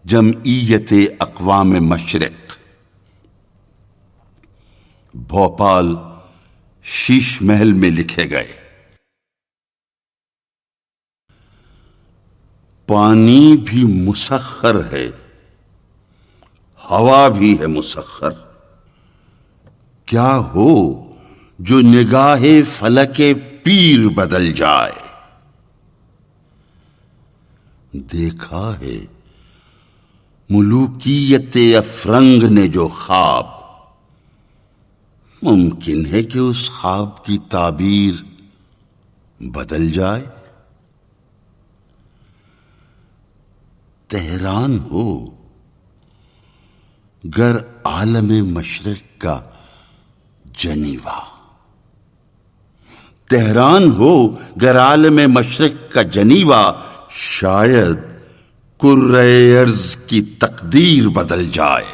جمعیت اقوام مشرق، بھوپال، شیش محل میں لکھے گئے۔ پانی بھی مسخر ہے، ہوا بھی ہے مسخر، کیا ہو جو نگاہ فلک پیر بدل جائے۔ دیکھا ہے ملوکیت افرنگ نے جو خواب، ممکن ہے کہ اس خواب کی تعبیر بدل جائے۔ تہران ہو گر عالم مشرق کا جنیوا، تہران ہو گر عالم مشرق کا جنیوا، شاید کرۂ ارض کی تقدیر بدل جائے۔